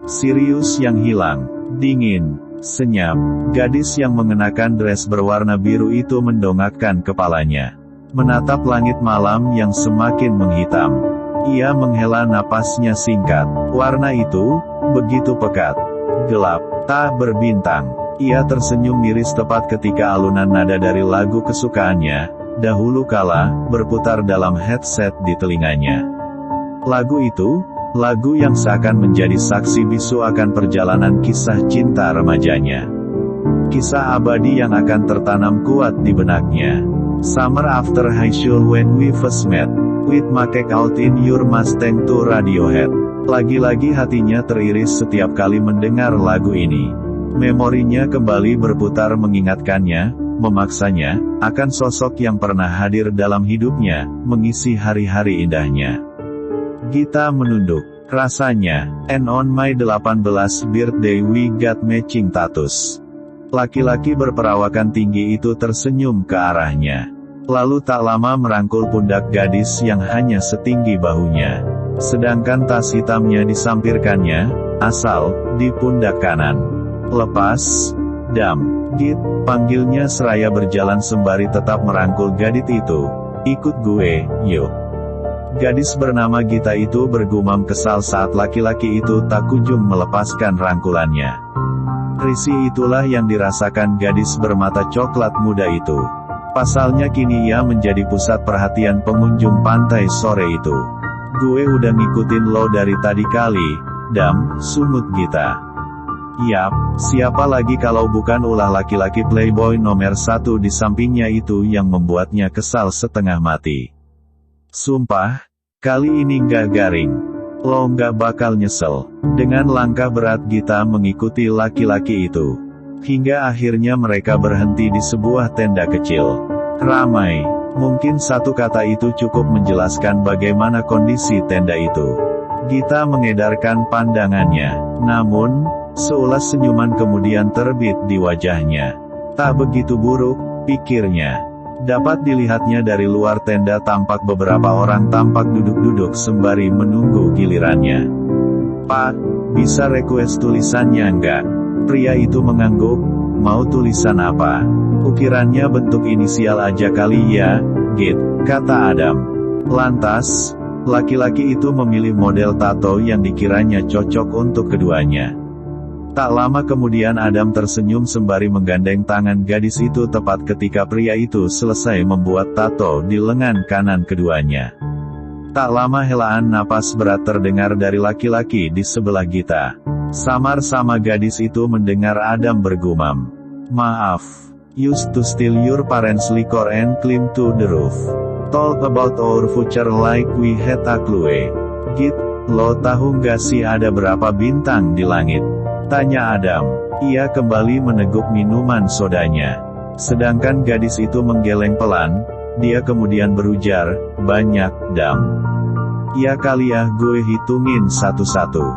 Sirius yang hilang, dingin, senyap. Gadis yang mengenakan dress berwarna biru itu mendongakkan kepalanya, menatap langit malam yang semakin menghitam. Ia menghela napasnya singkat. Warna itu begitu pekat, gelap, tak berbintang. Ia tersenyum miris tepat ketika alunan nada dari lagu kesukaannya, dahulu kala, berputar dalam headset di telinganya. Lagu itu, lagu yang seakan menjadi saksi bisu akan perjalanan kisah cinta remajanya. Kisah abadi yang akan tertanam kuat di benaknya. Summer after high school when we first met, with make out in your Mustang to Radiohead. Lagi-lagi hatinya teriris setiap kali mendengar lagu ini. Memorinya kembali berputar mengingatkannya, memaksanya, akan sosok yang pernah hadir dalam hidupnya, mengisi hari-hari indahnya. Gita menunduk. Rasanya, and on my 18th birthday we got matching tattoos. Laki-laki berperawakan tinggi itu tersenyum ke arahnya. Lalu tak lama merangkul pundak gadis yang hanya setinggi bahunya. Sedangkan tas hitamnya disampirkannya, asal, di pundak kanan. Lepas, Dam, Git, panggilnya seraya berjalan sembari tetap merangkul gadis itu. Ikut gue, yuk. Gadis bernama Gita itu bergumam kesal saat laki-laki itu tak kunjung melepaskan rangkulannya. Risih itulah yang dirasakan gadis bermata coklat muda itu. Pasalnya kini ia menjadi pusat perhatian pengunjung pantai sore itu. Gue udah ngikutin lo dari tadi kali, Dam, sungut Gita. Yap, siapa lagi kalau bukan ulah laki-laki playboy nomor 1 di sampingnya itu yang membuatnya kesal setengah mati. Sumpah, kali ini nggak garing. Lo nggak bakal nyesel. Dengan langkah berat Gita mengikuti laki-laki itu. Hingga akhirnya mereka berhenti di sebuah tenda kecil. Ramai. Mungkin satu kata itu cukup menjelaskan bagaimana kondisi tenda itu. Gita mengedarkan pandangannya. Namun, seulas senyuman kemudian terbit di wajahnya. Tak begitu buruk, pikirnya. Dapat dilihatnya dari luar tenda tampak beberapa orang tampak duduk-duduk sembari menunggu gilirannya. Pak, bisa request tulisannya enggak? Pria itu mengangguk, mau tulisan apa? Ukirannya bentuk inisial aja kali ya, Git, kata Adam. Lantas, laki-laki itu memilih model tato yang dikiranya cocok untuk keduanya. Tak lama kemudian Adam tersenyum sembari menggandeng tangan gadis itu tepat ketika pria itu selesai membuat tato di lengan kanan keduanya. Tak lama helaan napas berat terdengar dari laki-laki di sebelah Gita. Samar-sama gadis itu mendengar Adam bergumam. Maaf, used to steal your parents' liquor and climb to the roof. Talk about our future like we had a clue. Git, lo tahu nggak sih ada berapa bintang di langit? Tanya Adam. Ia kembali meneguk minuman sodanya. Sedangkan gadis itu menggeleng pelan, dia kemudian berujar, banyak, Dam. Ya kali ya gue hitungin satu-satu.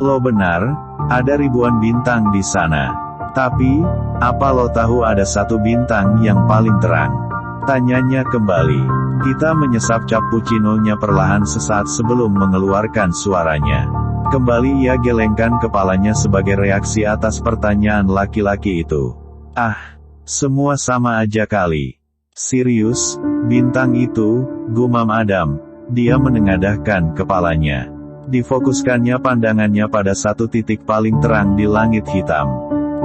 Lo benar, ada ribuan bintang di sana. Tapi, apa lo tahu ada satu bintang yang paling terang? Tanyanya kembali. Kita menyesap cappuccino-nya perlahan sesaat sebelum mengeluarkan suaranya. Kembali ia gelengkan kepalanya sebagai reaksi atas pertanyaan laki-laki itu. Ah, semua sama aja kali. Sirius, bintang itu, gumam Adam. Dia menengadahkan kepalanya. Difokuskannya pandangannya pada satu titik paling terang di langit hitam.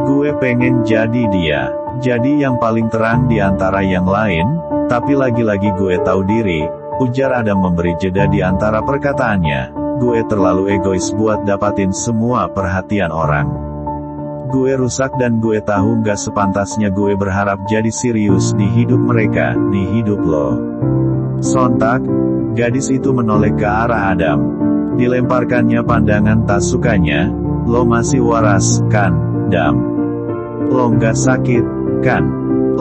Gue pengen jadi dia. Jadi yang paling terang di antara yang lain, tapi lagi-lagi gue tahu diri, ujar Adam memberi jeda di antara perkataannya. Gue terlalu egois buat dapatin semua perhatian orang. Gue rusak dan gue tahu gak sepantasnya gue berharap jadi Sirius di hidup mereka, di hidup lo. Sontak, gadis itu menoleh ke arah Adam. Dilemparkannya pandangan tak sukanya. Lo masih waras, kan, Dam? Lo gak sakit, kan?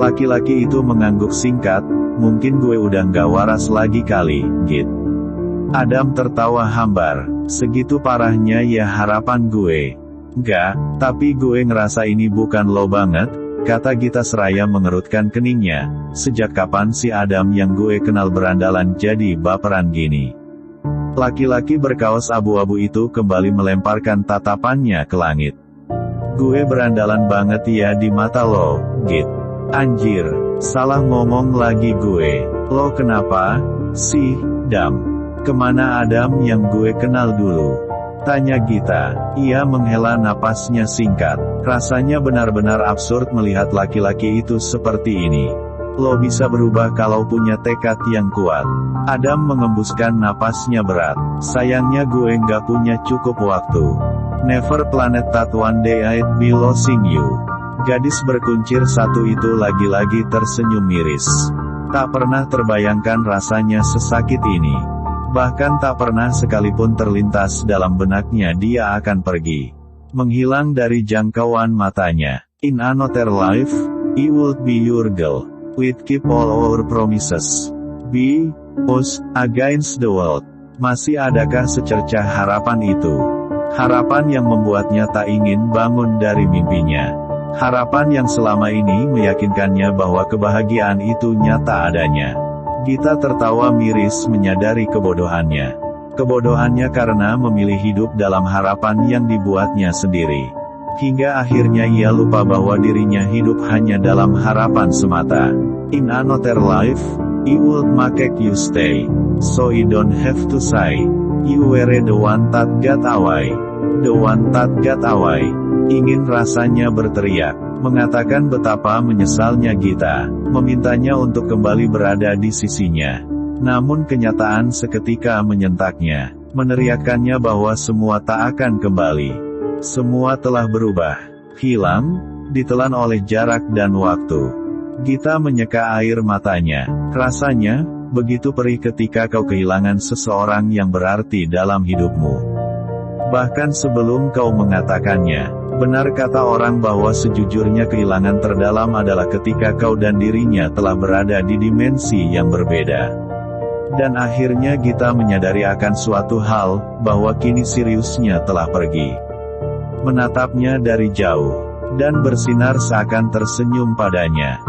Laki-laki itu mengangguk singkat, mungkin gue udah gak waras lagi kali, Git. Adam tertawa hambar. Segitu parahnya ya harapan gue. Enggak, tapi gue ngerasa ini bukan lo banget, kata Gita seraya mengerutkan keningnya. Sejak kapan si Adam yang gue kenal berandalan jadi baperan gini? Laki-laki berkaos abu-abu itu kembali melemparkan tatapannya ke langit. Gue berandalan banget ya di mata lo, Git. Anjir, salah ngomong lagi gue. Lo kenapa sih, Dam? Kemana Adam yang gue kenal dulu? Tanya Gita. Ia menghela napasnya singkat. Rasanya benar-benar absurd melihat laki-laki itu seperti ini. Lo bisa berubah kalau punya tekad yang kuat. Adam mengembuskan napasnya berat. Sayangnya gue nggak punya cukup waktu. Never planet that one day I'd be losing you. Gadis berkuncir satu itu lagi-lagi tersenyum miris. Tak pernah terbayangkan rasanya sesakit ini. Bahkan tak pernah sekalipun terlintas dalam benaknya dia akan pergi. Menghilang dari jangkauan matanya. In another life, I would be your girl. We'd keep all our promises. Be us against the world. Masih adakah secercah harapan itu? Harapan yang membuatnya tak ingin bangun dari mimpinya. Harapan yang selama ini meyakinkannya bahwa kebahagiaan itu nyata adanya. Gita tertawa miris menyadari kebodohannya. Kebodohannya karena memilih hidup dalam harapan yang dibuatnya sendiri. Hingga akhirnya ia lupa bahwa dirinya hidup hanya dalam harapan semata. In another life, I would make you stay. So you don't have to say, you were the one that got away. The one that got away. Ingin rasanya berteriak, mengatakan betapa menyesalnya Gita, memintanya untuk kembali berada di sisinya. Namun kenyataan seketika menyentaknya, meneriakannya bahwa semua tak akan kembali. Semua telah berubah, hilang, ditelan oleh jarak dan waktu. Gita menyeka air matanya. Rasanya begitu perih ketika kau kehilangan seseorang yang berarti dalam hidupmu. Bahkan sebelum kau mengatakannya, benar kata orang bahwa sejujurnya kehilangan terdalam adalah ketika kau dan dirinya telah berada di dimensi yang berbeda. Dan akhirnya Gita menyadari akan suatu hal, bahwa kini Siriusnya telah pergi. Menatapnya dari jauh, dan bersinar seakan tersenyum padanya.